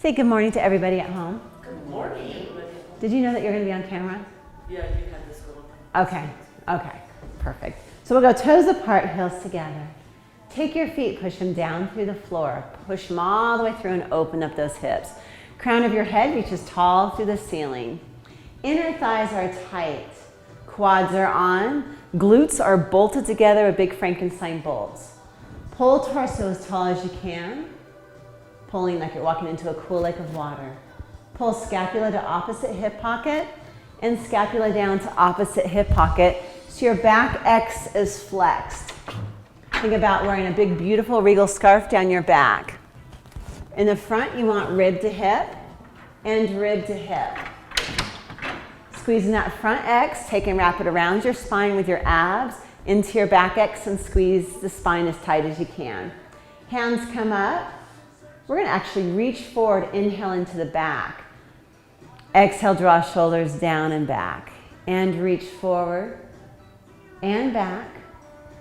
Say good morning to everybody at home. Good morning, everybody. Did you know that you're going to be on camera? Yeah, you had this one. Okay, perfect. So we'll go toes apart, heels together. Take your feet, push them down through the floor. Push them all the way through and open up those hips. Crown of your head reaches tall through the ceiling. Inner thighs are tight. Quads are on. Glutes are bolted together with big Frankenstein bolts. Pull torso as tall as you can, pulling like you're walking into a cool lake of water. Pull scapula to opposite hip pocket and scapula down to opposite hip pocket so your back X is flexed. Think about wearing a big, beautiful regal scarf down your back. In the front, you want rib to hip and rib to hip. Squeezing that front X, take and wrap it around your spine with your abs into your back X and squeeze the spine as tight as you can. Hands come up. We're going to actually reach forward, inhale into the back. Exhale, draw shoulders down and back. And reach forward and back.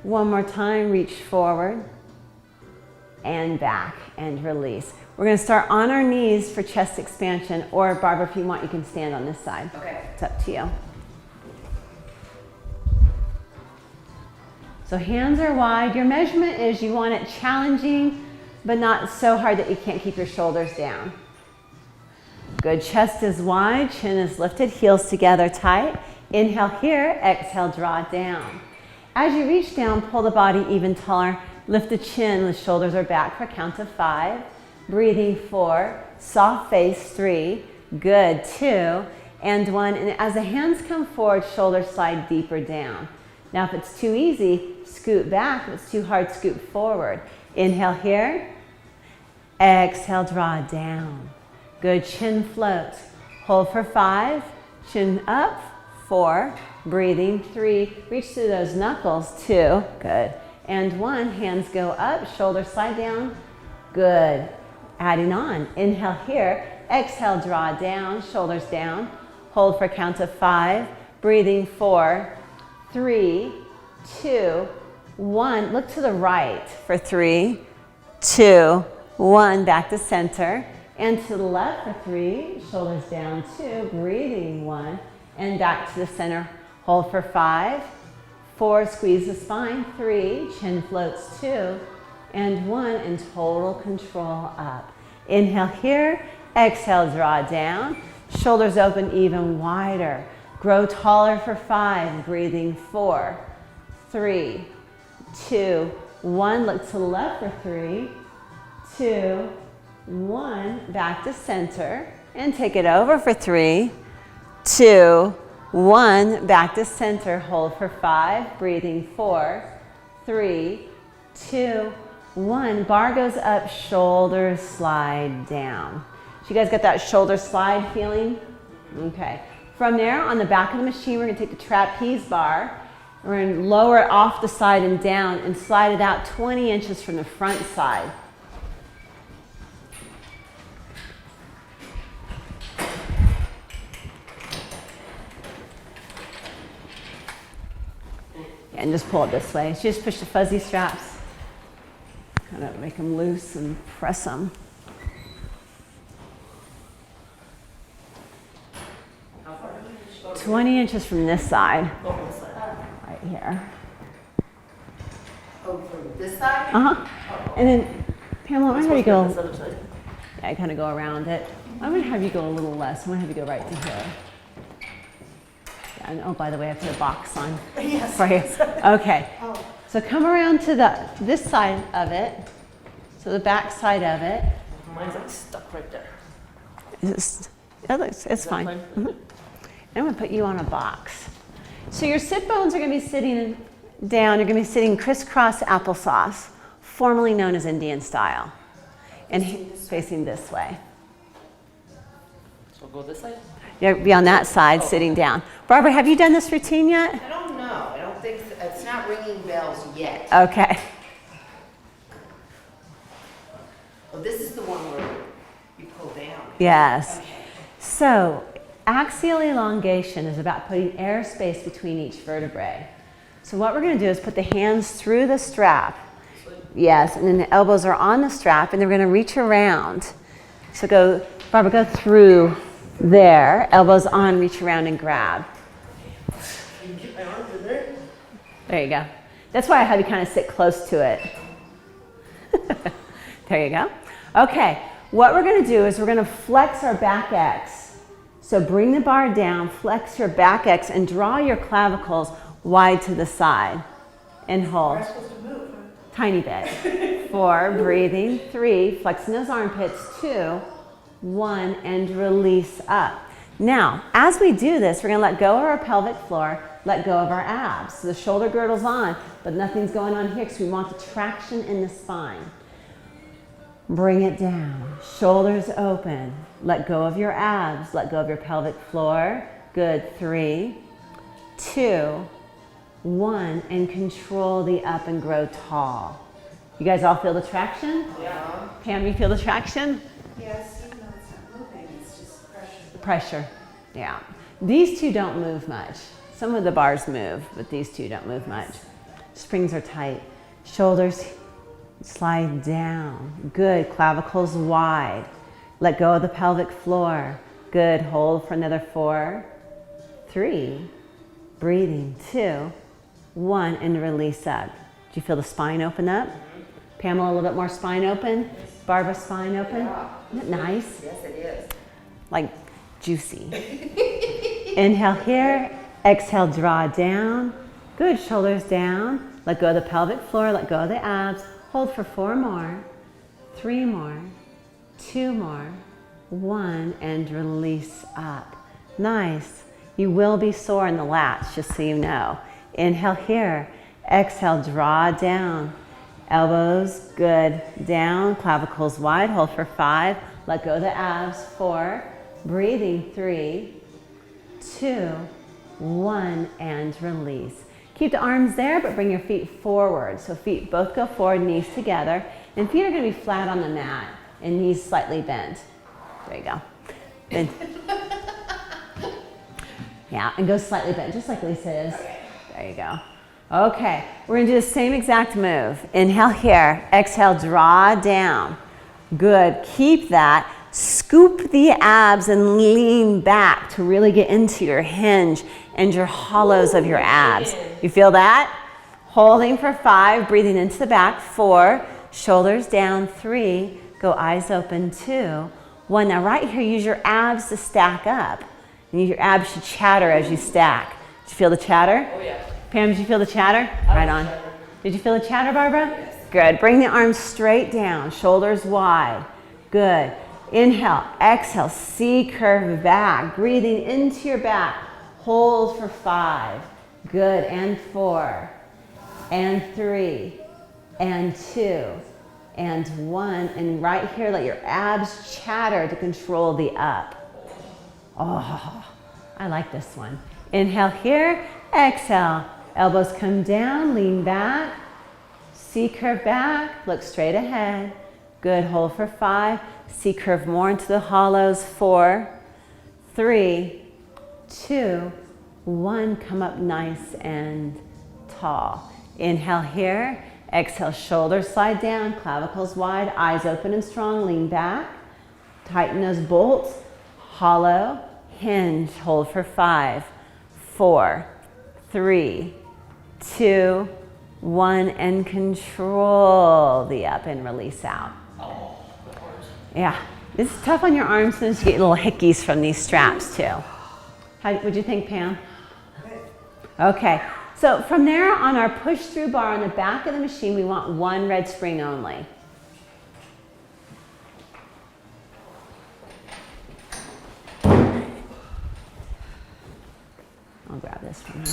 One more time, reach forward and back and release. We're going to start on our knees for chest expansion, or Barbara, if you want, you can stand on this side. Okay. It's up to you. So hands are wide. Your measurement is you want it challenging, but not so hard that you can't keep your shoulders down. Good, chest is wide, chin is lifted, heels together tight. Inhale here, exhale, draw down. As you reach down, pull the body even taller. Lift the chin, the shoulders are back for a count of 5. Breathing 4, soft face 3, good, 2, and 1. And as the hands come forward, shoulders slide deeper down. Now if it's too easy, scoot back. If it's too hard, scoot forward. Inhale here, exhale, draw down. Good, chin float. Hold for 5, chin up, 4, breathing 3, reach through those knuckles, 2, good. And 1, hands go up, shoulders slide down, good. Adding on, inhale here, exhale, draw down, shoulders down. Hold for a count of 5, breathing 4, 3, 2, 1. Look to the right for 3, 2, 1. Back to center. And to the left for 3, shoulders down 2, breathing 1. And back to the center. Hold for 5, 4, squeeze the spine, 3, chin floats 2, and 1, and total control up. Inhale here, exhale, draw down. Shoulders open even wider. Grow taller for 5, breathing 4, 3, 2, 1. Look to the left for 3, 2, 1. Back to center, and take it over for 3, 2, 1. Back to center, hold for 5, breathing 4, 3, 2, 1. Bar goes up, shoulders slide down. So you guys got that shoulder slide feeling? Okay. From there, on the back of the machine, we're going to take the trapeze bar. We're going to lower it off the side and down and slide it out 20 inches from the front side. And just pull it this way. So just push the fuzzy straps. Kind of make them loose and press them. How far did you go? 20 inches from this side. Go on this side. Right here. Oh, from this side? Uh-huh. And then, Pamela, I'm going to This go, other side. yeah, kind of go around it. I'm going to have you go a little less. I'm going to have you go right to here. Yeah, and oh, by the way, I put a box on Yes. for you. Okay. Oh. So come around to this side of it, so the back side of it. Mine's like stuck right there. It's fine. fine? Mhm. I'm going to put you on a box. So your sit bones are going to be sitting down. You're going to be sitting crisscross applesauce, formerly known as Indian style, and facing this way. So go this side? You'll be on that side, sitting down. Barbara, have you done this routine yet? I don't know. I don't think it's not ringing bells yet. Okay. Oh, this is the one where you pull down. Yes. Okay. So axial elongation is about putting airspace between each vertebrae. So what we're going to do is put the hands through the strap. Yes, and then the elbows are on the strap, and then we're going to reach around. So go, Barbara, go through there. Elbows on, reach around and grab. Can you get my arms in there? There you go. That's why I had you kind of sit close to it. There you go. Okay, what we're going to do is we're going to flex our back X. So bring the bar down, flex your back X, and draw your clavicles wide to the side. And hold. Am I supposed to move? Tiny bit. 4, breathing. 3, flexing those armpits. 2, 1, and release up. Now, as we do this, we're going to let go of our pelvic floor, let go of our abs. So the shoulder girdle's on, but nothing's going on here because we want the traction in the spine. Bring it down. Shoulders open. Let go of your abs. Let go of your pelvic floor. Good. 3, 2, 1, and control the up and grow tall. You guys all feel the traction? Yeah. Pam, you feel the traction? Yes, even though it's not moving, it's just pressure. Pressure. Yeah. These two don't move much. Some of the bars move, but these two don't move much. Springs are tight. Shoulders slide down. Good. Clavicles wide. Let go of the pelvic floor. Good. Hold for another 4, 3, breathing. 2, 1, and release up. Do you feel the spine open up? Pamela, a little bit more spine open. Barbara, spine open. Isn't that nice? Yes, it is. Like juicy. Inhale here. Exhale, draw down. Good. Shoulders down. Let go of the pelvic floor. Let go of the abs. Hold for 4 more. 3 more. 2 more. 1, and release up. Nice. You will be sore in the lats, just so you know. Inhale here. Exhale, draw down. Elbows, good. Down, clavicles wide. Hold for 5. Let go of the abs. 4. Breathing. 3, 2, 1, and release. Keep the arms there, but bring your feet forward. So feet both go forward, knees together. And feet are going to be flat on the mat and knees slightly bent. There you go. Bend. Yeah, and go slightly bent, just like Lisa is. There you go. Okay, we're going to do the same exact move. Inhale here. Exhale, draw down. Good. Keep that. Scoop the abs and lean back to really get into your hinge and your hollows of your abs. You feel that? Holding for 5, breathing into the back. 4, shoulders down. 3, go eyes open. 2, 1. Now right here, use your abs to stack up. And your abs should chatter as you stack. Did you feel the chatter? Oh, yeah. Pam, did you feel the chatter? Right on. Did you feel the chatter, Barbara? Yes. Good. Bring the arms straight down, shoulders wide. Good. Inhale, exhale, C curve back. Breathing into your back. Hold for 5. Good. And 4. And 3. And 2. And 1. And right here, let your abs chatter to control the up. Oh, I like this one. Inhale here, exhale. Elbows come down, lean back. C curve back, look straight ahead. Good, hold for 5. C curve more into the hollows. 4, 3, 2, 1. Come up nice and tall. Inhale here, exhale, shoulders slide down, clavicles wide, eyes open and strong, lean back. Tighten those bolts, hollow, hinge, hold for 5, 4, 3, 2, 1, and control the up and release out. Yeah, this is tough on your arms since you get little hickeys from these straps too. How would you think, Pam? Okay, so from there on our push through bar on the back of the machine, we want 1 red spring only. I'll grab this one now.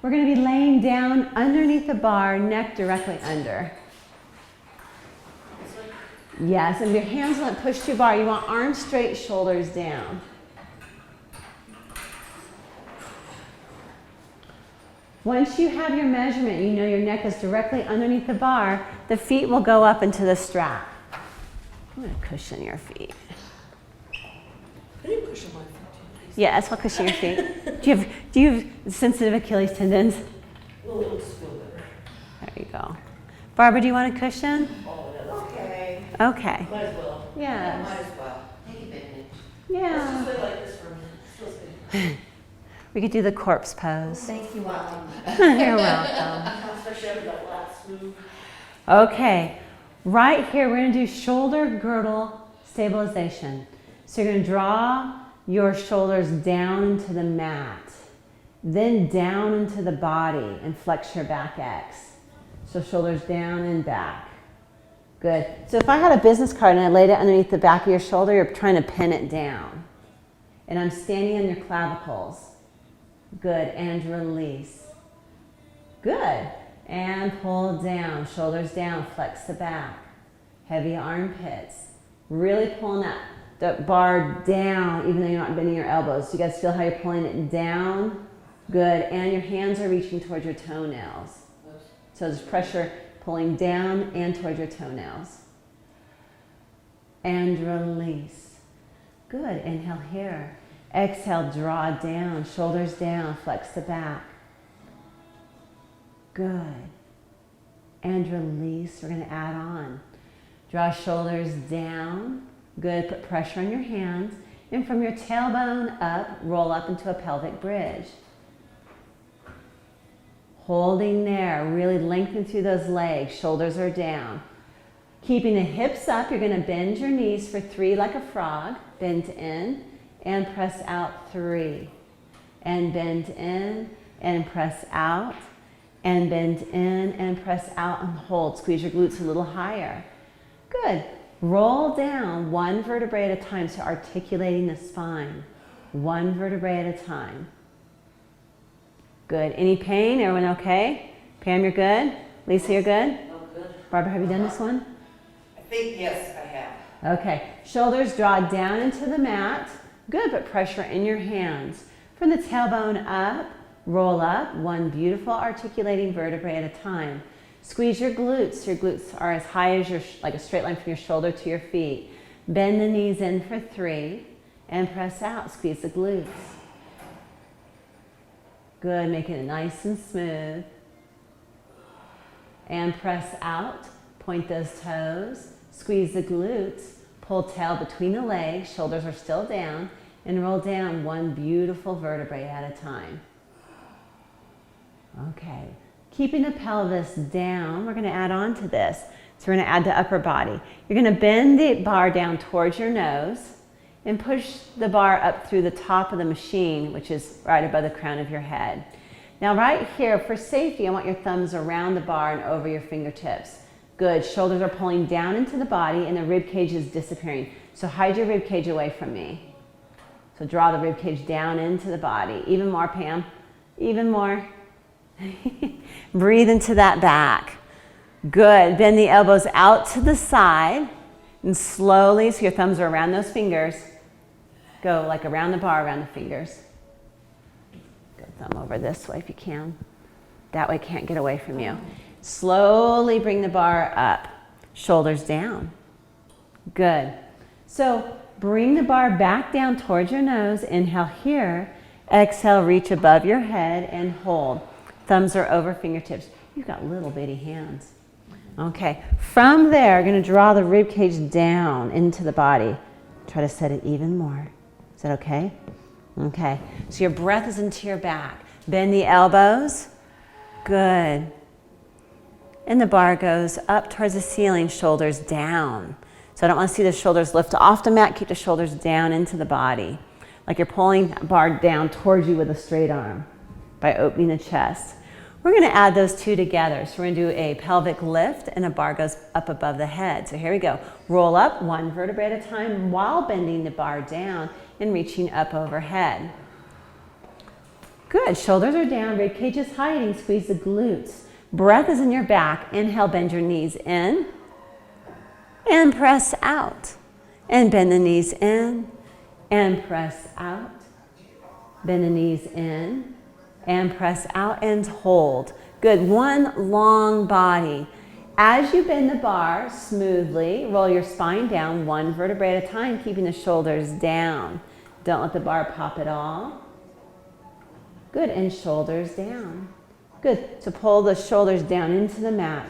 We're going to be laying down underneath the bar, neck directly under. Yes, and your hands won't push through bar. You want arms straight, shoulders down. Once you have your measurement, you know your neck is directly underneath the bar, the feet will go up into the strap. I'm going to cushion your feet. Can you cushion my feet? Yes, I'll cushion your feet. Do you have sensitive Achilles tendons? A little still there. you go. Barbara, do you want a cushion? Oh, that's okay. Okay. Might as well. Yeah. Might as well. Take advantage. Let's Yeah. just lay like this for a minute. Feels good. We could do the corpse pose. Thank you, Mom. You're welcome. Especially after that last move. Okay. Right here, we're going to do shoulder girdle stabilization. So you're going to draw your shoulders down into the mat, then down into the body and flex your back X. So shoulders down and back. Good. So if I had a business card and I laid it underneath the back of your shoulder, you're trying to pin it down. And I'm standing on your clavicles. Good. And release. Good. And pull down. Shoulders down. Flex the back. Heavy armpits. Really pulling that bar down even though you're not bending your elbows. You guys feel how you're pulling it down? Good. And your hands are reaching towards your toenails. So there's pressure pulling down and towards your toenails. And release. Good. Inhale here. Exhale, draw down, shoulders down, flex the back. Good. And release. We're going to add on. Draw shoulders down. Good. Put pressure on your hands. And from your tailbone up, roll up into a pelvic bridge. Holding there, really lengthen through those legs, shoulders are down. Keeping the hips up, you're going to bend your knees for 3 like a frog. Bend in and press out 3. And bend in and press out. And bend in and press out and hold. Squeeze your glutes a little higher. Good. Roll down 1 vertebrae at a time, so articulating the spine. 1 vertebrae at a time. Good. Any pain? Everyone okay? Pam, you're good? Lisa, you're good? Oh, good. Barbara, have you done this one? I think, yes, I have. Okay. Shoulders draw down into the mat. Good. Put pressure in your hands. From the tailbone up, roll up. 1 beautiful articulating vertebrae at a time. Squeeze your glutes. Your glutes are as high as like a straight line from your shoulder to your feet. Bend the knees in for 3 and press out. Squeeze the glutes. Good, making it nice and smooth. And press out, point those toes, squeeze the glutes, pull tail between the legs, shoulders are still down, and roll down 1 beautiful vertebrae at a time. Okay, keeping the pelvis down, we're gonna add on to this. So we're gonna add the upper body. You're gonna bend the bar down towards your nose, and push the bar up through the top of the machine, which is right above the crown of your head. Now right here, for safety, I want your thumbs around the bar and over your fingertips. Good, shoulders are pulling down into the body and the rib cage is disappearing. So hide your rib cage away from me. So draw the rib cage down into the body. Even more, Pam, even more. Breathe into that back. Good, bend the elbows out to the side and slowly, so your thumbs are around those fingers, go like around the bar, around the fingers. Go thumb over this way if you can. That way it can't get away from you. Slowly bring the bar up, shoulders down. Good. So bring the bar back down towards your nose. Inhale here. Exhale, reach above your head and hold. Thumbs are over fingertips. You've got little bitty hands. Okay, from there, you're going to draw the rib cage down into the body. Try to set it even more. Is that okay? Okay, so your breath is into your back. Bend the elbows. Good. And the bar goes up towards the ceiling, shoulders down. So I don't want to see the shoulders lift off the mat. Keep the shoulders down into the body. Like you're pulling a bar down towards you with a straight arm by opening the chest. We're going to add those 2 together. So we're going to do a pelvic lift and a bar goes up above the head. So here we go. Roll up 1 vertebrae at a time while bending the bar down and reaching up overhead. Good. Shoulders are down. Rib cage is hiding. Squeeze the glutes. Breath is in your back. Inhale, bend your knees in and press out. And bend the knees in and press out. Bend the knees in and press out and hold. Good, 1 long body. As you bend the bar smoothly, roll your spine down 1 vertebrae at a time, keeping the shoulders down. Don't let the bar pop at all. Good, and shoulders down. Good. So pull the shoulders down into the mat.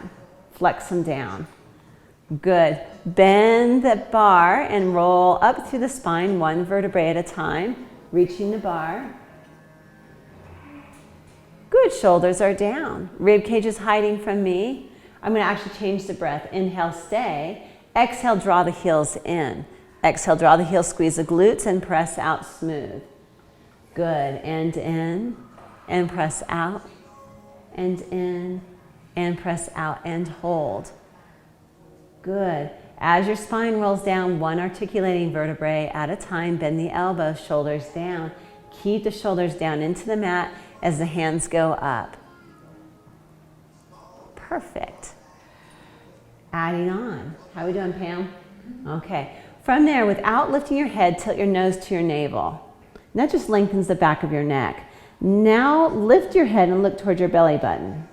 Flex them down. Good. Bend the bar and roll up through the spine, one vertebrae at a time, reaching the bar. Good. Shoulders are down. Rib cage is hiding from me. I'm going to actually change the breath. Inhale, stay. Exhale, draw the heels in. Exhale, draw the heels, squeeze the glutes, and press out smooth. Good. And in, and press out, and in, and press out, and hold. Good. As your spine rolls down, one articulating vertebrae at a time, bend the elbows, shoulders down. Keep the shoulders down into the mat as the hands go up. Perfect. Adding on. How are we doing, Pam? Okay. From there, without lifting your head, tilt your nose to your navel. And that just lengthens the back of your neck. Now lift your head and look towards your belly button.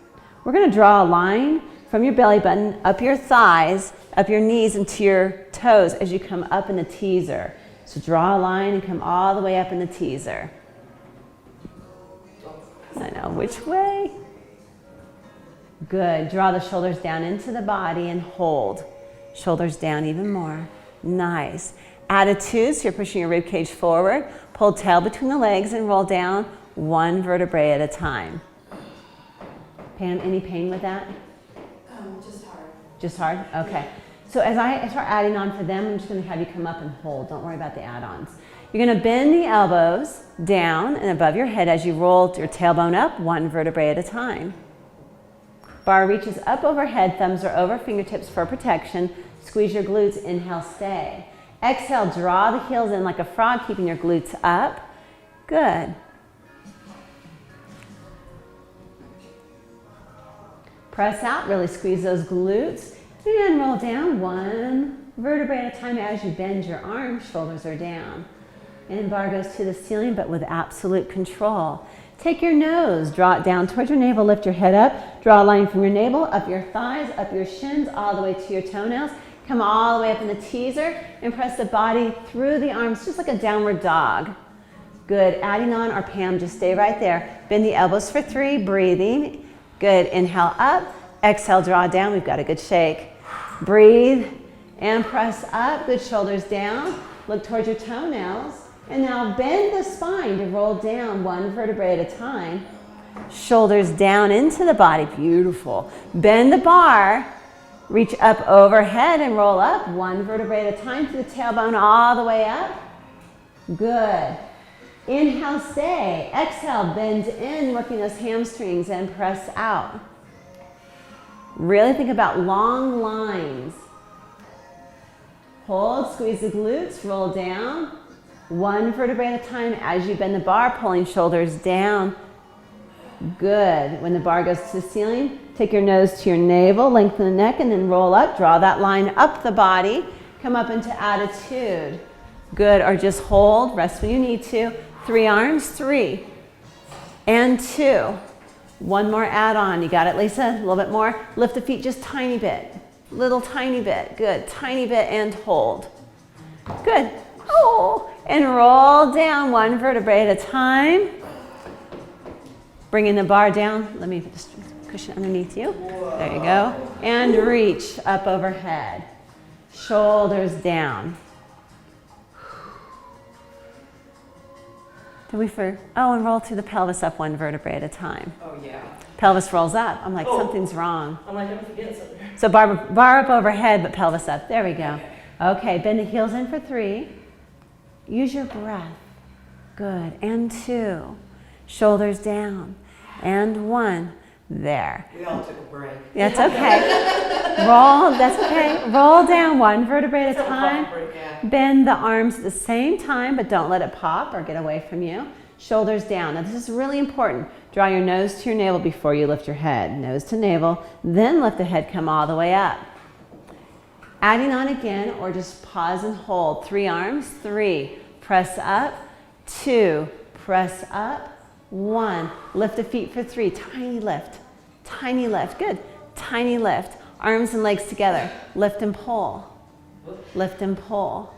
We're going to draw a line from your belly button, up your thighs, up your knees, and to your toes as you come up in the teaser. So draw a line and come all the way up in the teaser. I know, which way? Good. Draw the shoulders down into the body and hold. Shoulders down even more. Nice. Attitude, so you're pushing your rib cage forward. Pull tail between the legs and roll down one vertebrae at a time. Pam, any pain with that? Just hard. Just hard? Okay. So as I start adding on for them, I'm just going to have you come up and hold. Don't worry about the add-ons. You're going to bend the elbows down and above your head as you roll your tailbone up, one vertebrae at a time. Bar reaches up overhead, thumbs are over fingertips for protection. Squeeze your glutes, inhale, stay. Exhale, draw the heels in like a frog, keeping your glutes up. Good. Press out, really squeeze those glutes, and roll down one vertebrae at a time as you bend your arms, shoulders are down. And bar goes to the ceiling, but with absolute control. Take your nose, draw it down towards your navel, lift your head up, draw a line from your navel, up your thighs, up your shins, all the way to your toenails. Come all the way up in the teaser and press the body through the arms, just like a downward dog. Good. Adding on, or Pam, just stay right there. Bend the elbows for 3, breathing. Good. Inhale up. Exhale, draw down. We've got a good shake. Breathe and press up. Good. Shoulders down. Look towards your toenails. And now bend the spine to roll down one vertebrae at a time. Shoulders down into the body. Beautiful. Bend the bar. Reach up overhead and roll up one vertebrae at a time to the tailbone all the way up. Good. Inhale, stay. Exhale, bend in, working those hamstrings and press out. Really think about long lines. Hold, squeeze the glutes, roll down. One vertebrae at a time as you bend the bar, pulling shoulders down. Good. When the bar goes to the ceiling, take your nose to your navel, lengthen the neck, and then roll up. Draw that line up the body. Come up into attitude. Good. Or just hold. Rest when you need to. 3 arms. 3 and 2. One more add-on. You got it, Lisa? A little bit more. Lift the feet just tiny bit. Little tiny bit. Good. Tiny bit and hold. Good. Oh. And roll down one vertebrae at a time. Bringing the bar down. Let me put this cushion underneath you. There you go. And reach up overhead. Shoulders down. And roll through the pelvis up one vertebrae at a time. Oh, yeah. Pelvis rolls up. I'm like, something's wrong. I'm like, I'm forgetting something. So bar up overhead, but pelvis up. There we go. Okay, bend the heels in for 3. Use your breath. Good. And 2. Shoulders down. And 1. There. We all took a break. That's okay. That's okay. Roll down one vertebrae at a time. Bend the arms at the same time, but don't let it pop or get away from you. Shoulders down. Now this is really important. Draw your nose to your navel before you lift your head. Nose to navel, then lift the head, come all the way up. Adding on again, or just pause and hold. 3 arms. 3. Press up. 2. Press up. 1. Lift the feet for 3. Tiny lift. Tiny lift. Good. Tiny lift. Arms and legs together. Lift and pull. Lift and pull.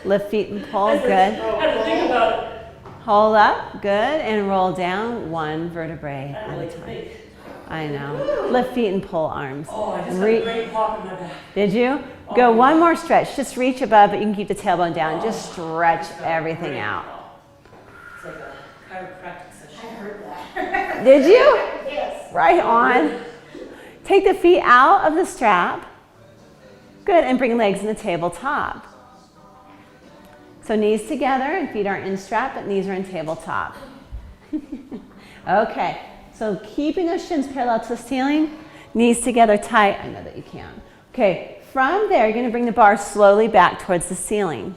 Lift feet and pull. Good. I had to think about it. Hold up, good, and roll down one vertebrae at a time. I know. Lift feet and pull arms. Oh, I just got a great pop in my back. Did you? Go one more stretch. Just reach above, but you can keep the tailbone down. Just stretch everything out. It's like a chiropractic session. I heard that. Did you? Yes. Right on. Take the feet out of the strap. Good, and bring legs in the tabletop. So knees together and feet aren't in strap, but knees are in tabletop. Okay, so keeping those shins parallel to the ceiling, knees together tight. I know that you can. Okay, from there, you're gonna bring the bar slowly back towards the ceiling.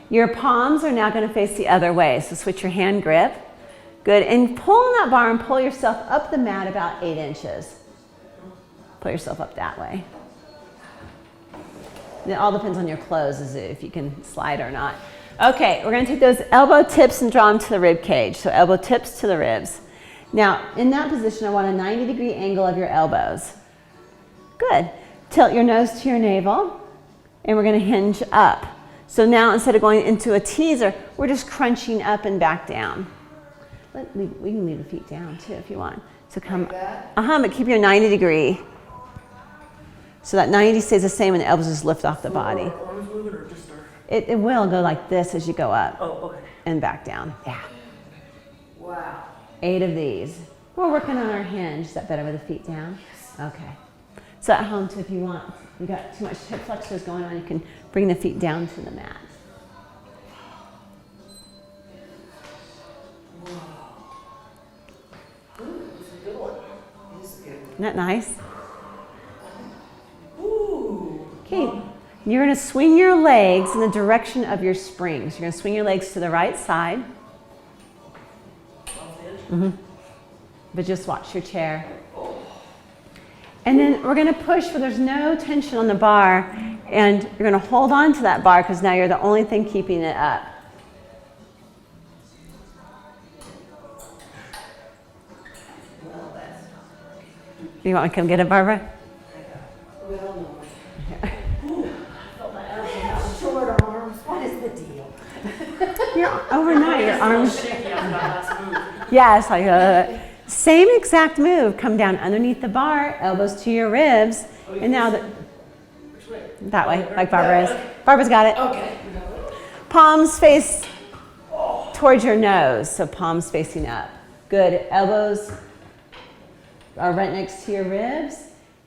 Your palms are now gonna face the other way, so switch your hand grip. Good, and pull on that bar and pull yourself up the mat about 8 inches. Pull yourself up that way. It all depends on your clothes, as if you can slide or not. Okay, we're gonna take those elbow tips and draw them to the rib cage. So elbow tips to the ribs. Now, in that position, I want a 90-degree angle of your elbows. Good. Tilt your nose to your navel, and we're gonna hinge up. So now, instead of going into a teaser, we're just crunching up and back down. We can leave the feet down too if you want. So come, Like that? but keep your 90-degree. So that 90 stays the same and the elbows just lift off the body. Are arms moving or just our... It will go like this as you go up Oh, okay. and back down. Yeah. Wow. 8 of these. We're working on our hinge. Is that better with the feet down? Yes. Okay. So at home too, if you want, you got too much hip flexors going on, you can bring the feet down to the mat. Ooh, this is a good one. This is good. Isn't that nice? Ooh. Okay, you're gonna swing your legs in the direction of your springs. You're gonna swing your legs to the right side. Off the edge. But just watch your chair. And then we're gonna push where there's no tension on the bar, and you're gonna hold on to that bar because now you're the only thing keeping it up. Well, that's You want to come get it, Barbara? well no. Ooh, I felt my arms have short arms. What is the deal? Overnight, your arms. Shaky after that last move. Yes, same exact move. Come down underneath the bar, elbows to your ribs, and now Which way? that way, like Barbara is. Barbara's got it. Okay. Palms face towards your nose, so palms facing up. Good. Elbows are right next to your ribs.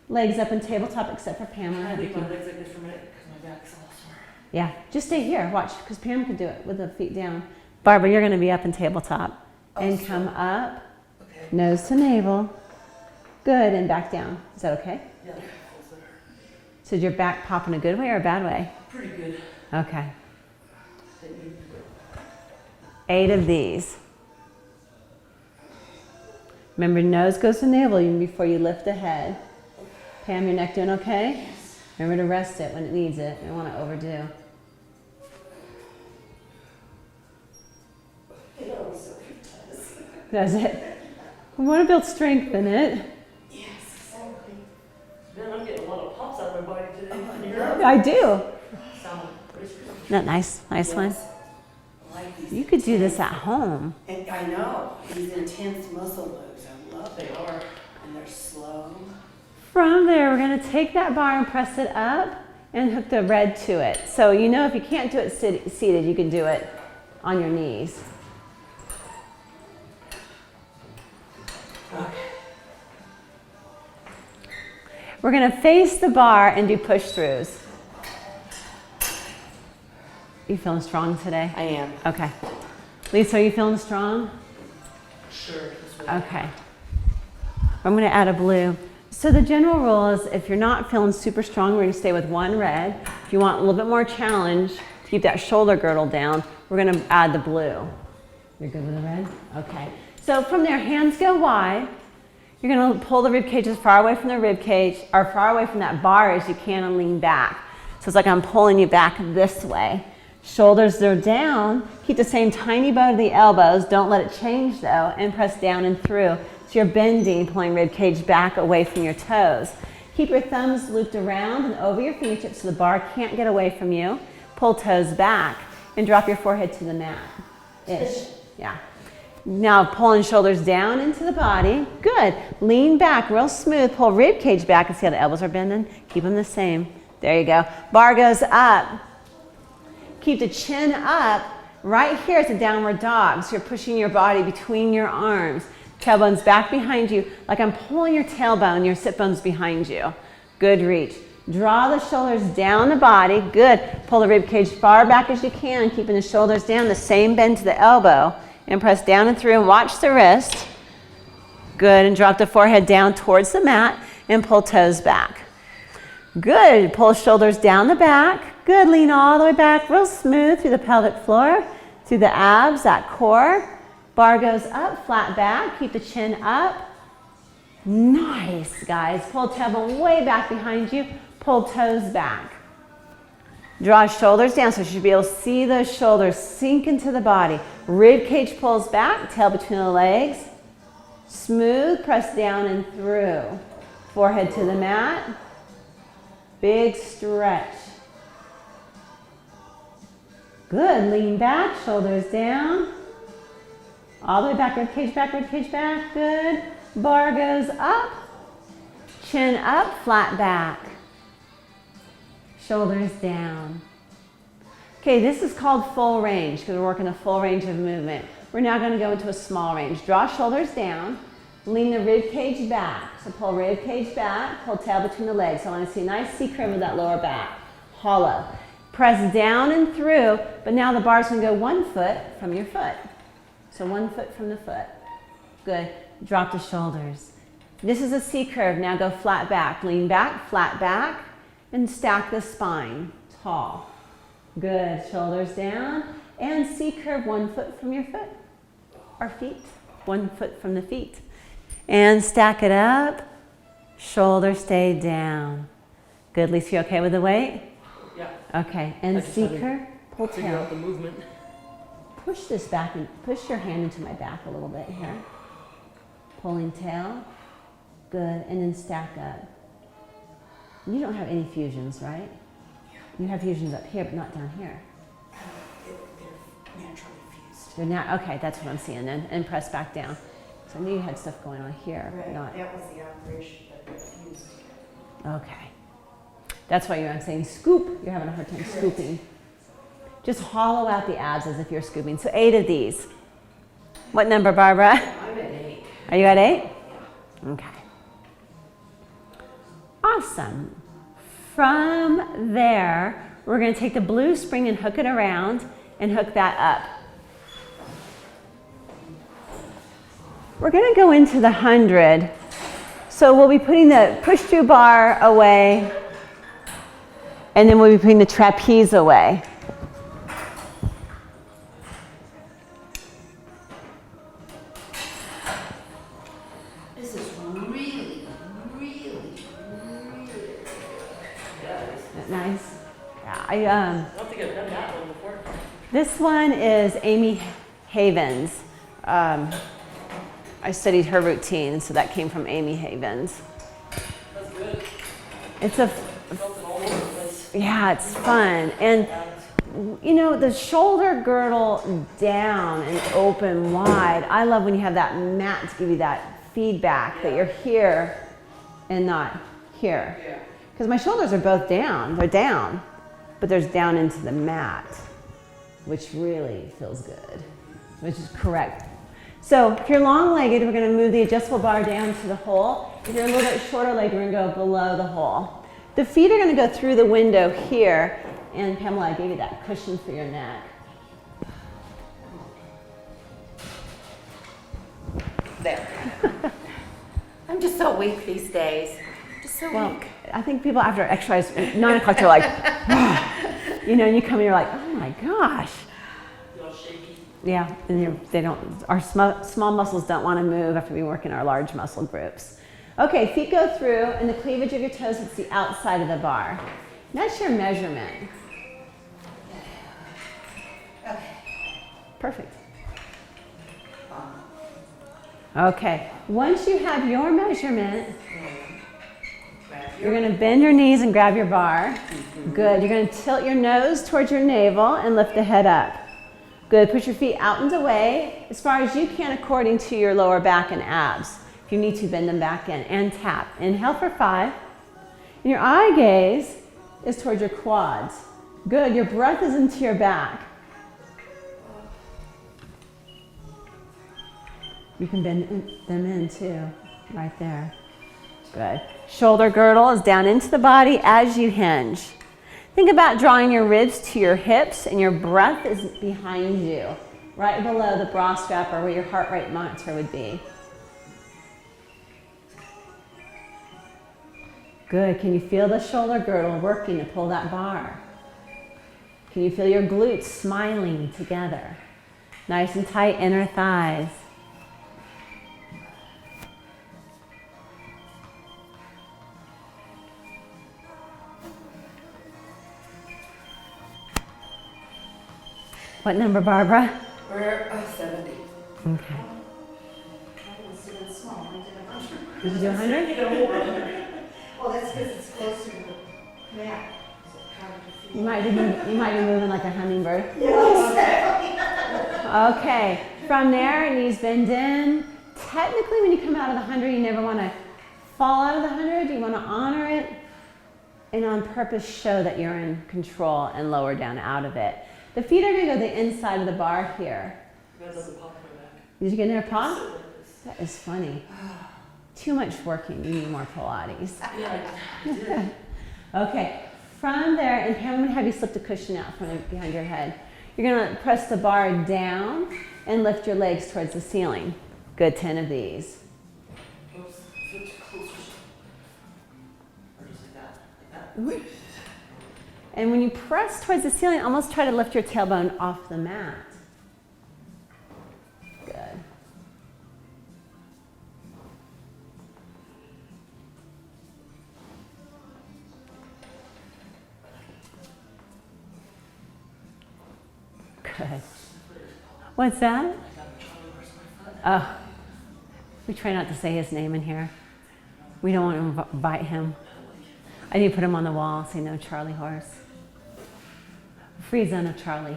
Legs up in tabletop, except for Pamela. I leave my legs like this for a minute because my back's all sore. Yeah, just stay here. Watch, because Pam could do it with the feet down. Barbara, you're going to be up in tabletop. And come up, Okay. nose to navel. Good, and back down. Is that okay? Yeah. So did your back pop in a good way or a bad way? Pretty good. Okay. Didn't need- 8 of these. Remember, nose goes to navel even before you lift the head. Pam, your neck doing okay? Yes. Remember to rest it when it needs it. You don't want to overdo. It always so does. Does it? We want to build strength in it. Yes, exactly. Man, I'm getting a lot of pops out of my body today. Can you hear that? I do. Sound brisk. Isn't that nice? Nice one. Yes. I like these You could do this at home. And I know, these intense muscle moves, I love They them. are. And they're slow. From there, we're going to take that bar and press it up and hook the red to it. So you know if you can't do it seated, you can do it on your knees. Okay. We're going to face the bar and do push-throughs. You feeling strong today? I am. Okay. Lisa, are you feeling strong? Sure. This way. Okay. I'm going to add a blue. So the general rule is if you're not feeling super strong, we're going to stay with one red. If you want a little bit more challenge to keep that shoulder girdle down, we're going to add the blue. You're good with the red? Okay. So from there, hands go wide. You're going to pull the rib cage as far away from the rib cage, or far away from that bar as you can, and lean back. So it's like I'm pulling you back this way. Shoulders are down. Keep the same tiny bow to the elbows. Don't let it change though, and press down and through. So you're bending, pulling rib cage back away from your toes. Keep your thumbs looped around and over your fingertips so the bar can't get away from you. Pull toes back. and drop your forehead to the mat. Ish. Yeah. Now pulling shoulders down into the body. Good. Lean back, real smooth. Pull rib cage back and see how the elbows are bending. Keep them the same. There you go. Bar goes up. Keep the chin up. Right here is a downward dog. So you're pushing your body between your arms. Tailbone's back behind you. Like I'm pulling your tailbone, your sit bone's behind you. Good reach. Draw the shoulders down the body. Good. Pull the rib cage far back as you can, keeping the shoulders down, the same bend to the elbow. And press down and through and watch the wrist. Good. And drop the forehead down towards the mat and pull toes back. Good. Pull shoulders down the back. Good. Lean all the way back, real smooth through the pelvic floor, through the abs, that core. Bar goes up, flat back. Keep the chin up. Nice, guys. Pull tailbone way back behind you. Pull toes back. Draw shoulders down so you should be able to see those shoulders sink into the body. Rib cage pulls back, tail between the legs. Smooth, press down and through. Forehead to the mat. Big stretch. Good, lean back, shoulders down. All the way back, rib cage back, rib cage back. Good. Bar goes up. Chin up, flat back. Shoulders down. Okay, this is called full range because we're working a full range of movement. We're now going to go into a small range. Draw shoulders down. Lean the rib cage back. So pull rib cage back, pull tail between the legs. So I want to see a nice C curve of that lower back. Hollow. Press down and through, but now the bar's going to go 1 foot from your foot. So 1 foot from the foot. Good. Drop the shoulders. This is a C curve. Now go flat back. Lean back, flat back, and stack the spine. Tall. Good. Shoulders down. And C curve 1 foot from your foot. Or feet. 1 foot from the feet. And stack it up. Shoulders stay down. Good. Lisa, you okay with the weight? Yeah. Okay. And C curve. Pull Figure tail. out the movement. Push this back and push your hand into my back a little bit here. Pulling tail. Good. And then stack up. You don't have any fusions, right? You have fusions up here, but not down here. They're naturally fused. They're not, okay, that's what I'm seeing then. And press back down. So I knew you had stuff going on here, but Right, not. that was the operation, but they're fused. Okay. That's why I'm saying scoop. You're having a hard time scooping. Just hollow out the abs as if you're scooping. So 8 of these. What number, Barbara? I'm at 8. Are you at 8? Okay. Awesome. From there, we're going to take the blue spring and hook it around and hook that up. We're going to go into the 100. So we'll be putting the push-through bar away, and then we'll be putting the trapeze away. This is really, really Nice. Yeah, I don't think I've done that one before. this one is Amy Havens. I studied her routine, so that came from Amy Havens. That's good. It's a, Felt it all over the place. yeah, it's fun. And you know, the shoulder girdle down and open wide. I love when you have that mat to give you that feedback that you're here and not here. Yeah. Because my shoulders are both down. They're down, but there's down into the mat, which really feels good, which is correct. So if you're long-legged, we're going to move the adjustable bar down to the hole. If you're a little bit shorter-legged, we're going to go below the hole. The feet are going to go through the window here, and Pamela, I gave you that cushion for your neck. There. I'm just so weak these days. Just so Well, weak. I think people after exercise, 9 o'clock, they're like, you know, and you come and you're like, oh my gosh. You know, shaky. Yeah, and they don't, our small muscles don't want to move after we work in our large muscle groups. Okay, feet go through, and the cleavage of your toes hits the outside of the bar. That's your measurement. Okay. Perfect. Okay, once you have your measurement, You're going to bend your knees and grab your bar. Good. You're going to tilt your nose towards your navel and lift the head up. Good. Push your feet out and away as far as you can according to your lower back and abs. If you need to, bend them back in and tap. Inhale for 5. And your eye gaze is towards your quads. Good. Your breath is into your back. You can bend them in too, right there. Good. Shoulder girdle is down into the body as you hinge. Think about drawing your ribs to your hips and your breath is behind you, right below the bra strap or where your heart rate monitor would be. Good. Can you feel the shoulder girdle working to pull that bar? Can you feel your glutes smiling together? Nice and tight inner thighs. What number, Barbara? We're 70. Okay. I must have been small. I did 100. Did you do 100? Well, that's because it's closer to the mat. So it kind of You might be moving like a hummingbird. Yes. Okay. From there, knees bend in. Technically, when you come out of the 100, you never want to fall out of the 100. You want to honor it and on purpose show that you're in control and lower down out of it. The feet are going to go the inside of the bar here. That doesn't pop my back. Did you get in there, Paul? That is funny. Too much working. You need more Pilates. Yeah, I did. Okay. From there, and Pam, I'm going to have you slip the cushion out from behind your head. You're going to press the bar down and lift your legs towards the ceiling. Good, 10 of these. Oops, feel too close. Or just like that. And when you press towards the ceiling, almost try to lift your tailbone off the mat. Good. Good. What's that? Oh, we try not to say his name in here. We don't want to invite him. I need to put him on the wall, say no Charlie horse. Free zone of Charlie.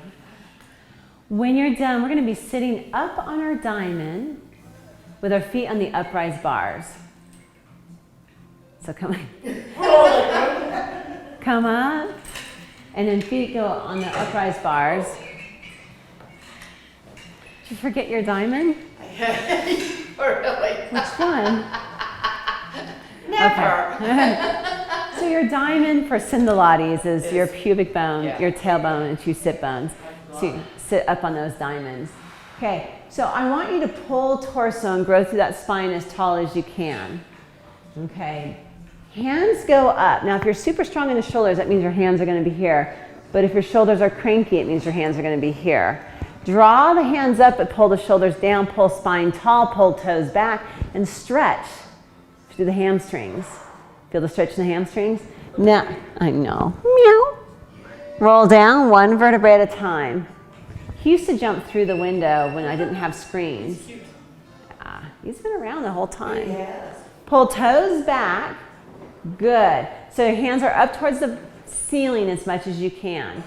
When you're done, we're going to be sitting up on our diamond with our feet on the uprise bars. So come up, and then feet go on the uprise bars. Did you forget your diamond? Really? Which one? Never. Okay. So your diamond for Sindalatis is your pubic bone, Yeah. your tailbone, and 2 sit bones. So you sit up on those diamonds. Okay, so I want you to pull torso and grow through that spine as tall as you can. Okay, hands go up. Now if you're super strong in the shoulders, that means your hands are going to be here. But if your shoulders are cranky, it means your hands are going to be here. Draw the hands up, but pull the shoulders down, pull spine tall, pull toes back, and stretch through the hamstrings. Feel the stretch in the hamstrings? Now, I know. Meow. Roll down 1 vertebrae at a time. He used to jump through the window when I didn't have screens. He's been around the whole time. Yes. Pull toes back. Good. So your hands are up towards the ceiling as much as you can.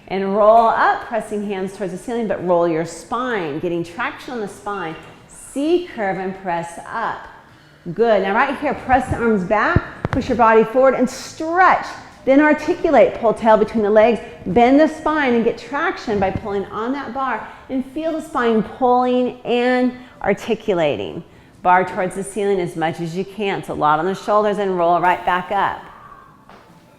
And roll up, pressing hands towards the ceiling, but roll your spine, getting traction on the spine. C-curve and press up. Good. Now right here, press the arms back, push your body forward and stretch. Then articulate, pull tail between the legs, bend the spine and get traction by pulling on that bar and feel the spine pulling and articulating. Bar towards the ceiling as much as you can. So a lot on the shoulders and roll right back up.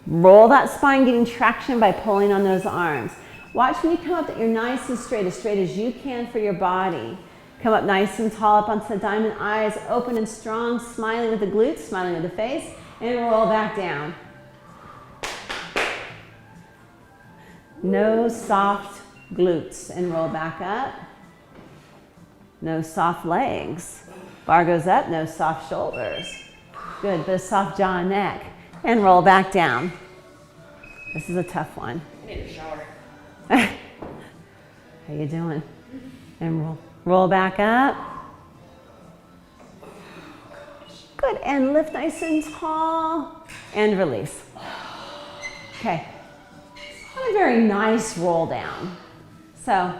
Roll that spine, getting traction by pulling on those arms. Watch when you come up that you're nice and straight as you can for your body. Come up nice and tall up onto the diamond, eyes open and strong, smiling with the glutes, smiling with the face, and roll back down. No soft glutes, and roll back up. No soft legs. Bar goes up, no soft shoulders. Good, but a soft jaw and neck. And roll back down. This is a tough one. I need a shower. How you doing? And roll back up. Good. Good, and lift nice and tall, and release. Okay, not a very nice roll down. So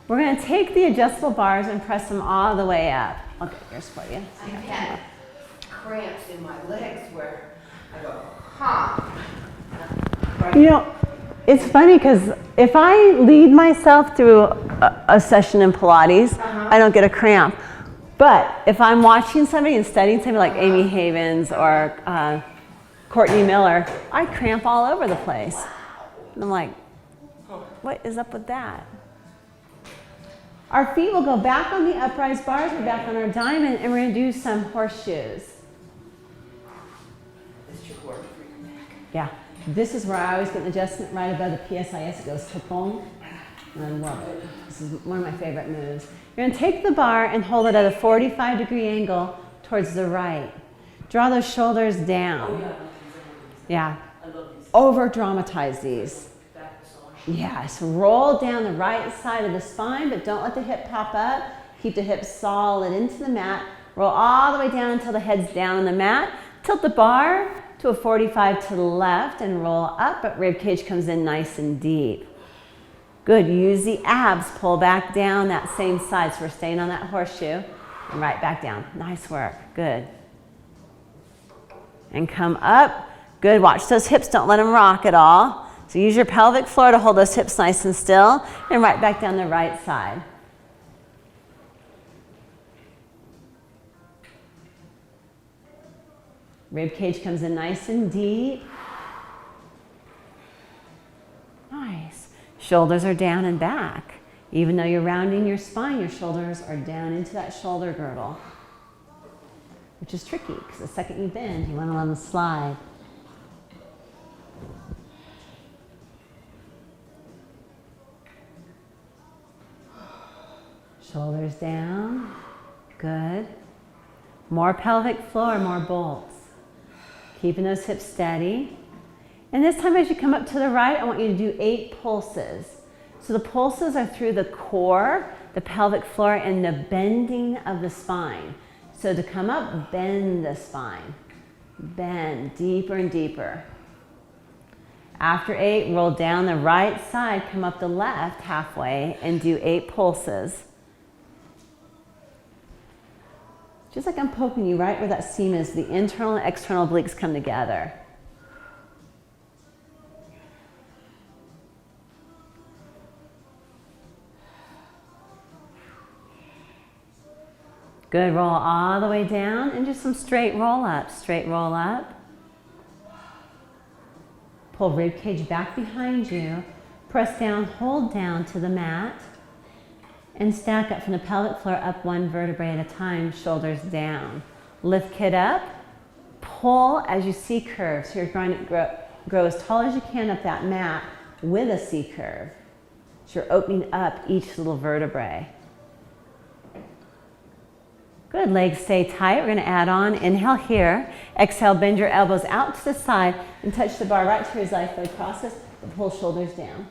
we're gonna take the adjustable bars and press them all the way up. I'll get yours for you. I had cramps in my legs where I go, huh. You know, it's funny because if I lead myself through a session in Pilates, I don't get a cramp. But if I'm watching somebody and studying somebody like Amy Havens or Courtney Miller, I cramp all over the place. And I'm like, what is up with that? Our feet will go back on the upright bars, we're back on our diamond, and we're going to do some horseshoes. Yeah, this is where I always get an adjustment right above the PSIS. It goes kapong, and I love it. This is one of my favorite moves. You're going to take the bar and hold it at a 45-degree angle towards the right. Draw those shoulders down. Yeah, over-dramatize these. Yes, roll down the right side of the spine, but don't let the hip pop up. Keep the hips solid into the mat. Roll all the way down until the head's down on the mat. Tilt the bar to a 45 to the left and roll up, but rib cage comes in nice and deep. Good, use the abs, pull back down that same side. So we're staying on that horseshoe and right back down. Nice work, good. And come up, good, watch those hips, don't let them rock at all. So use your pelvic floor to hold those hips nice and still, and right back down the right side. Rib cage comes in nice and deep. Nice. Shoulders are down and back. Even though you're rounding your spine, your shoulders are down into that shoulder girdle, which is tricky because the second you bend, you want to let them slide. Shoulders down, good. More pelvic floor, more bolts. Keeping those hips steady. And this time as you come up to the right, I want you to do 8 pulses. So the pulses are through the core, the pelvic floor, and the bending of the spine. So to come up, bend the spine. Bend deeper and deeper. After 8, roll down the right side, come up the left halfway, and do 8 pulses. Just like I'm poking you right where that seam is, the internal and external obliques come together. Good, roll all the way down and just some straight roll up, straight roll up. Pull rib cage back behind you, press down, hold down to the mat. And stack up from the pelvic floor up 1 vertebrae at a time, shoulders down. Lift kid up, pull as you C curve. So you're trying to grow as tall as you can up that mat with a C curve. So you're opening up each little vertebrae. Good, legs stay tight. We're gonna add on, inhale here. Exhale, bend your elbows out to the side and touch the bar right to your xiphoid process, but pull shoulders down.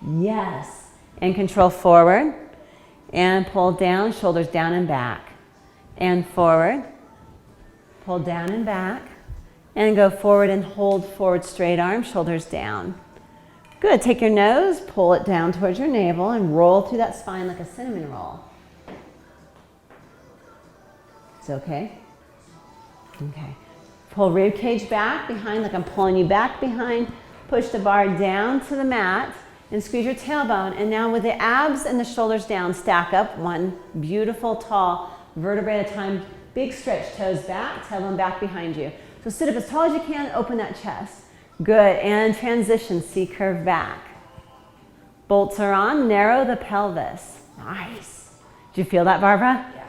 Yes, and control forward. And pull down, shoulders down and back. And forward. Pull down and back. And go forward and hold forward, straight arm, shoulders down. Good, take your nose, pull it down towards your navel and roll through that spine like a cinnamon roll. It's okay? Okay. Pull rib cage back behind like I'm pulling you back behind. Push the bar down to the mat. And squeeze your tailbone, and now with the abs and the shoulders down, stack up 1 beautiful, tall vertebrae at a time. Big stretch, toes back, tailbone back behind you. So sit up as tall as you can, open that chest. Good, and transition, C curve back. Bolts are on, narrow the pelvis. Nice. Did you feel that, Barbara? Yeah.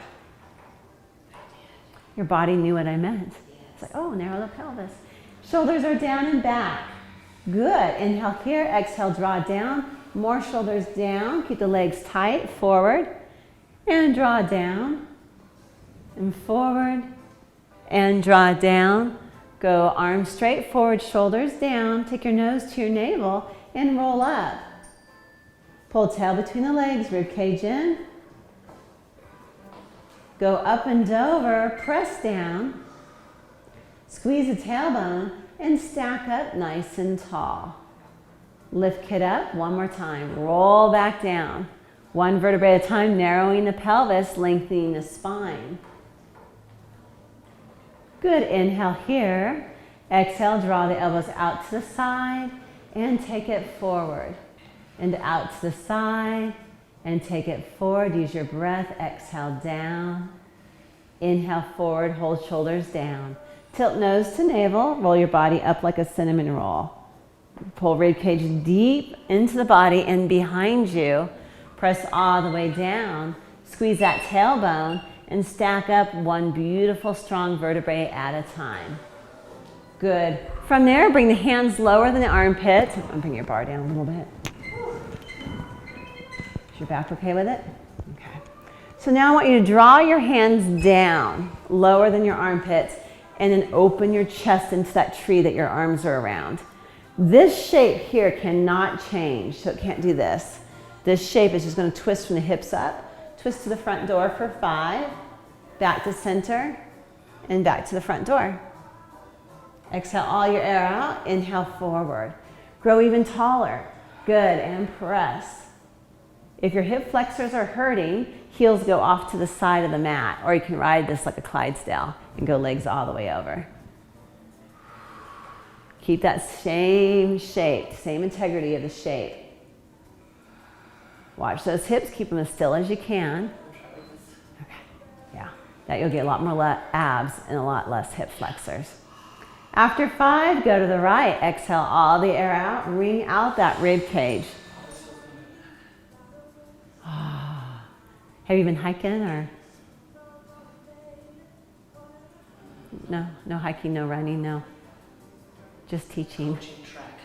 Your body knew what I meant. It's like, oh, narrow the pelvis. Shoulders are down and back. Good, inhale here, exhale, draw down, more shoulders down, keep the legs tight, forward, and draw down, and forward, and draw down. Go arms straight forward, shoulders down, take your nose to your navel, and roll up. Pull tail between the legs, rib cage in. Go up and over, press down, Squeeze the tailbone and stack up nice and tall. Lift kid up one more time. Roll back down. One vertebrae at a time, narrowing the pelvis, lengthening the spine. Good, inhale here. Exhale, draw the elbows out to the side and take it forward. And out to the side and take it forward. Use your breath, exhale down. Inhale forward, hold shoulders down. Tilt nose to navel, roll your body up like a cinnamon roll. Pull rib cage deep into the body and behind you. Press all the way down. Squeeze that tailbone and stack up one beautiful strong vertebrae at a time. Good. From there, bring the hands lower than the armpits. I'm bring your bar down a little bit. Is your back okay with it? Okay. So now I want you to draw your hands down, lower than your armpits, and then open your chest into that tree that your arms are around. This shape here cannot change, so it can't do this. This shape is just going to twist from the hips up, twist to the front door for 5, back to center, and back to the front door. Exhale all your air out, inhale forward. Grow even taller. Good, and press. If your hip flexors are hurting, heels go off to the side of the mat, or you can ride this like a Clydesdale and go legs all the way over. Keep that same shape, same integrity of the shape. Watch those hips, keep them as still as you can. Okay, yeah, that you'll get a lot more abs and a lot less hip flexors. After 5, go to the right. Exhale all the air out, wring out that rib cage. Have you been hiking or? No, no hiking, no running, no. Just teaching. Coaching track.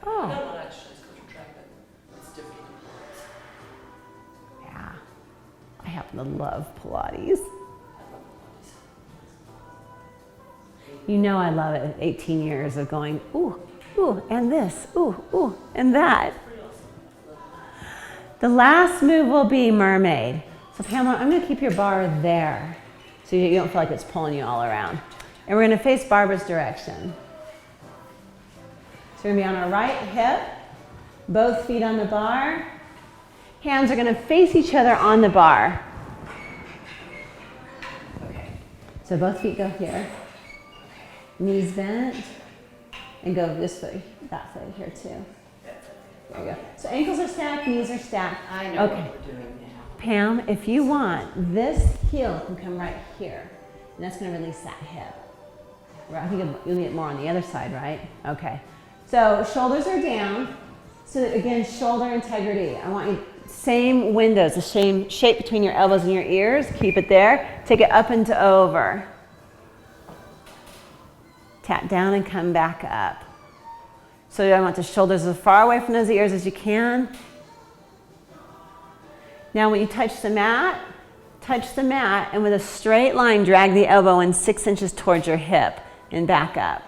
Oh. No, not actually, it's coaching track, but it's different. Yeah. I happen to love Pilates. You know I love it. 18 years of going, ooh, ooh, and this, ooh, ooh, and that. The last move will be mermaid. So Pamela, I'm going to keep your bar there so you don't feel like it's pulling you all around. And we're going to face Barbara's direction. So we're going to be on our right hip, both feet on the bar. Hands are going to face each other on the bar. Okay. So both feet go here. Knees bent. And go this way, that foot here too. There you go. So ankles are stacked, knees are stacked. I know okay. what we're doing now. Pam, if you want, this heel can come right here. And that's going to release that hip. I think you'll need it more on the other side, right? Okay. So shoulders are down. So again, shoulder integrity. I want you, same windows, the same shape between your elbows and your ears. Keep it there. Take it up and to over. Tap down and come back up. So I want the shoulders as far away from those ears as you can. Now when you touch the mat, and with a straight line, drag the elbow in 6 inches towards your hip and back up.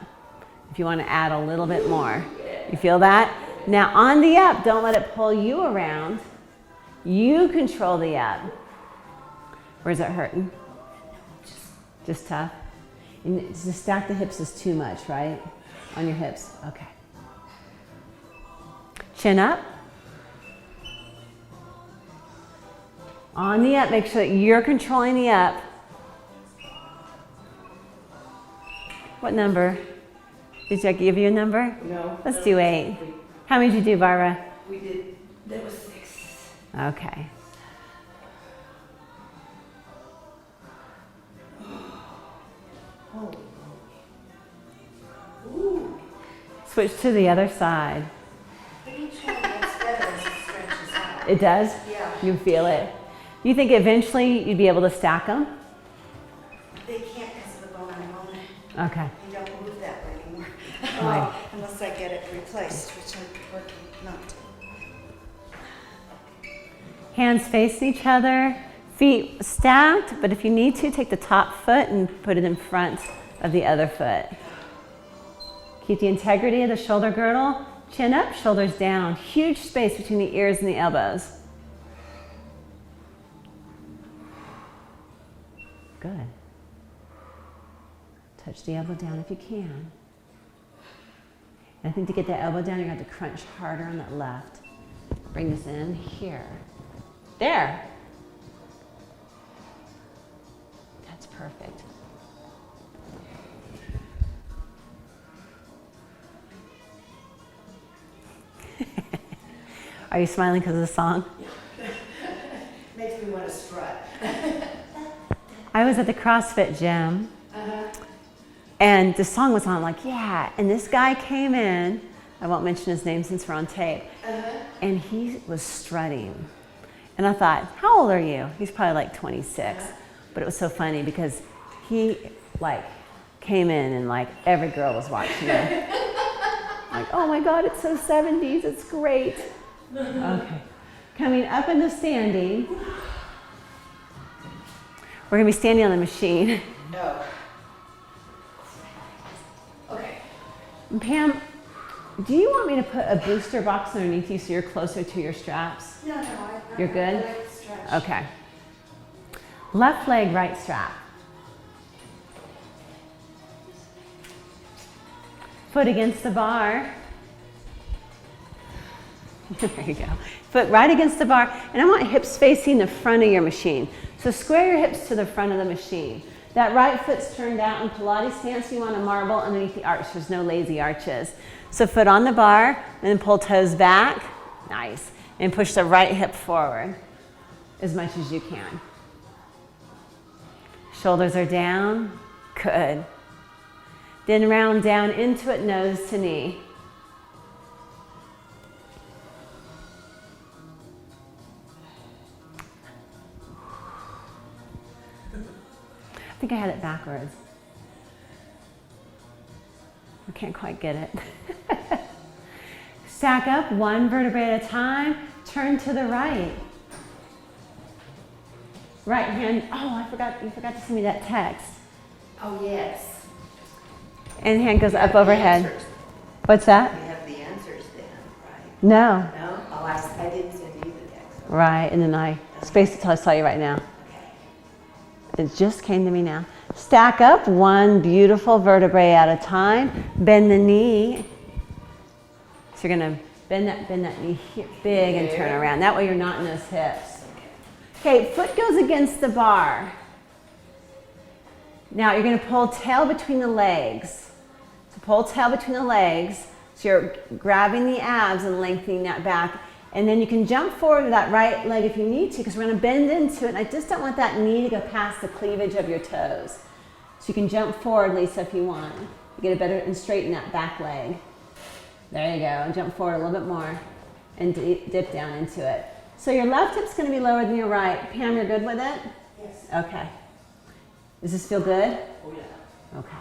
If you want to add a little bit more. You feel that? Now on the up, don't let it pull you around. You control the up. Where's it hurting? Just tough? And to stack the hips is too much, right? On your hips, okay. Chin up. On the up, make sure that you're controlling the up. What number? Did I give you a number? No. Let's do 8. How many did you do, Barbara? We did, that was 6. Okay. Holy Ooh. Switch to the other side. Each one gets better as it stretches out. It does? Yeah. You feel it? Do you think eventually you'd be able to stack them? They can't because of the bone I'm on. Okay. They don't move that way anymore. Right. Unless I get it replaced, which I'm working not to. Hands facing each other, feet stacked, but if you need to, take the top foot and put it in front of the other foot. Keep the integrity of the shoulder girdle, chin up, shoulders down. Huge space between the ears and the elbows. Good. Touch the elbow down if you can. And I think to get that elbow down, you're going to have to crunch harder on that left. Bring this in here. There. That's perfect. Are you smiling because of the song? Makes me want to strut. I was at the CrossFit gym, and the song was on. I'm like, yeah. And this guy came in. I won't mention his name since we're on tape. And he was strutting. And I thought, how old are you? He's probably like 26. But it was so funny because he like came in and like every girl was watching him. Like, oh my God, it's so 70s. It's great. Okay. Coming up into standing. We're going to be standing on the machine. No. Okay. Pam, do you want me to put a booster box underneath you so you're closer to your straps? No, You're good? I like to stretch. Okay. Left leg, right strap. Foot against the bar. There you go. Foot right against the bar. And I want hips facing the front of your machine. So square your hips to the front of the machine. That right foot's turned out in Pilates stance. You want a marble underneath the arch. There's no lazy arches. So foot on the bar, and then pull toes back. Nice. And push the right hip forward as much as you can. Shoulders are down. Good. Then round down into it, nose to knee. I think I had it backwards. I can't quite get it. Stack up one vertebrae at a time. Turn to the right. Right hand. Oh, you forgot to send me that text. Oh, yes. And hand goes up overhead. Answers. What's that? We have the answers then, right? No. No? Oh, I didn't send you the text. Right, and then I spaced it till I saw you right now. Okay. It just came to me now. Stack up one beautiful vertebrae at a time. Bend the knee. So you're gonna bend that knee here, big and turn around. That way you're not in those hips. Okay, foot goes against the bar. Now you're gonna pull tail between the legs. So pull tail between the legs. So you're grabbing the abs and lengthening that back. And then you can jump forward with that right leg if you need to, because we're going to bend into it. And I just don't want that knee to go past the cleavage of your toes. So you can jump forward, Lisa, if you want. You get a better and straighten that back leg. There you go. And jump forward a little bit more and dip down into it. So your left hip's going to be lower than your right. Pam, you're good with it? Yes. Okay. Does this feel good? Oh, yeah. Okay.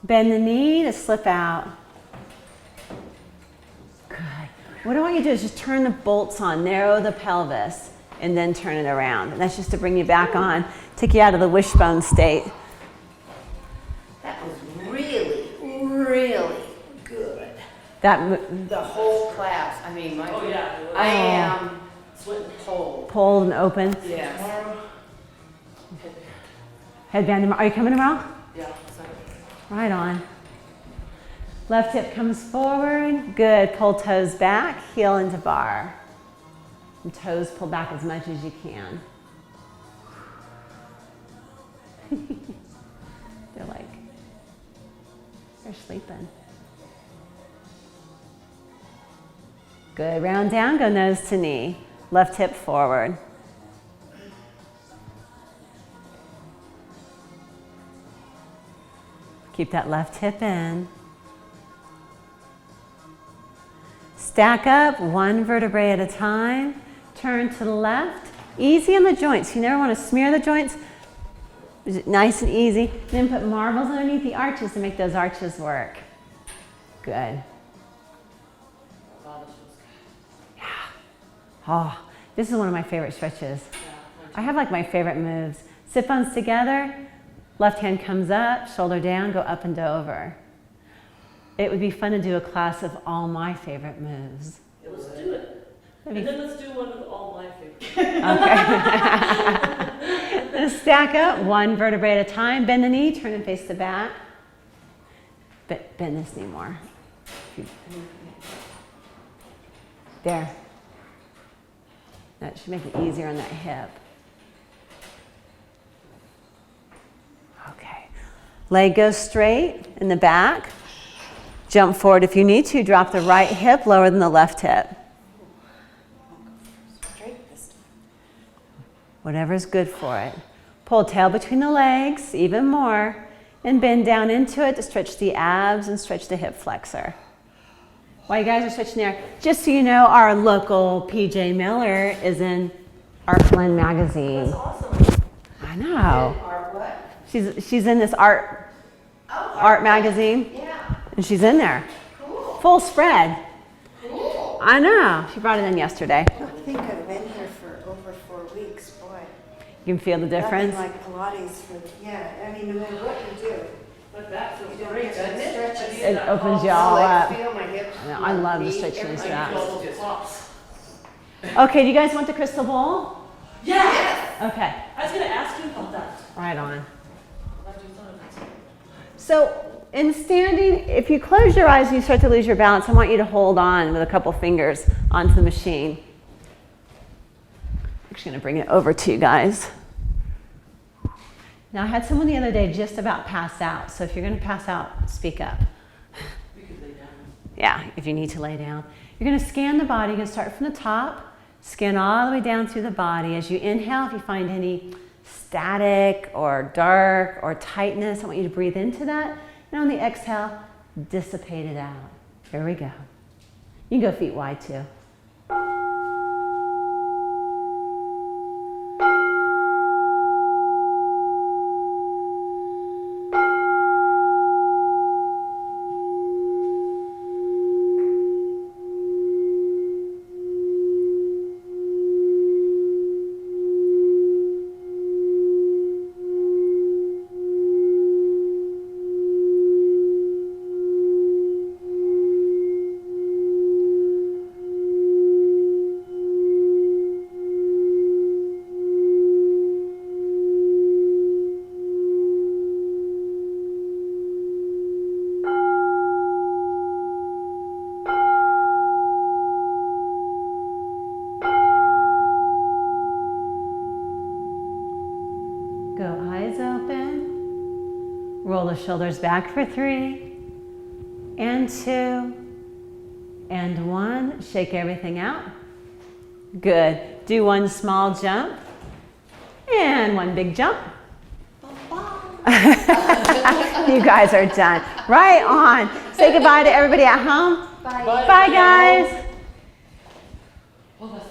Bend the knee to slip out. Good. What I want you to do is just turn the bolts on, narrow the pelvis, and then turn it around. And that's just to bring you back on, take you out of the wishbone state. That was really, really good. The whole class. I mean, Oh, yeah. I am Sweating. cold. Pulled and open. Yes. Tomorrow. Headband tomorrow. Are you coming tomorrow? Yeah. So, Right on. Left hip comes forward. Good. Pull toes back, heel into bar. And toes pull back as much as you can. They're sleeping. Good. Round down, go nose to knee. Left hip forward. Keep that left hip in. Stack up one vertebrae at a time. Turn to the left. Easy on the joints. You never want to smear the joints. Nice and easy. Then put marbles underneath the arches to make those arches work. Good. wow, this was good. Yeah. Oh, this is one of my favorite stretches. Yeah. I have like my favorite moves. Sit bones together. Left hand comes up, shoulder down, go up and over. It would be fun to do a class of all my favorite moves. Yeah, let's do it. That'd And be then let's do one with all my favorites. okay. Gonna stack up one vertebrae at a time. Bend the knee, turn and face the back. Bend this knee more. There. That should make it easier on that hip. Okay. Leg goes straight in the back. Jump forward if you need to. Drop the right hip lower than the left hip. Straight this time. Whatever's good for it. Pull tail between the legs, even more, and bend down into it to stretch the abs and stretch the hip flexor. While you guys are stretching there, just so you know, our local PJ Miller is in Art Blend magazine. That's awesome. I know. Art what? She's in this art magazine, Yeah. and she's in there. Cool. Full spread. Cool. I know. She brought it in yesterday. I think I've been here for over 4 weeks, boy. You can feel the difference. Nothing like Pilates for, yeah, I mean, no matter what you do. But that feels You don't great, get doesn't the it? stretches. It opens you all I up. feel my hips. I know, I love the my stretching and feet, straps. I feel those pops. Okay, do you guys want the crystal ball? Yeah! Okay, I was gonna ask you about that. right on. What you thought of that? So in standing, if you close your eyes and you start to lose your balance, I want you to hold on with a couple fingers onto the machine. I'm actually gonna bring it over to you guys. Now I had someone the other day just about pass out, so if you're gonna pass out, speak up. We could lay down. Yeah, if you need to lay down. You're gonna scan the body, you're gonna start from the top, scan all the way down through the body. As you inhale, if you find any static or dark or tightness, I want you to breathe into that. And on the exhale, dissipate it out. Here we go. You can go feet wide too. Go eyes open. Roll the shoulders back for 3 and 2 and 1. Shake everything out. Good. Do one small jump and one big jump. You guys are done. Right on. Say goodbye to everybody at home. Bye. Bye, guys. Well, that's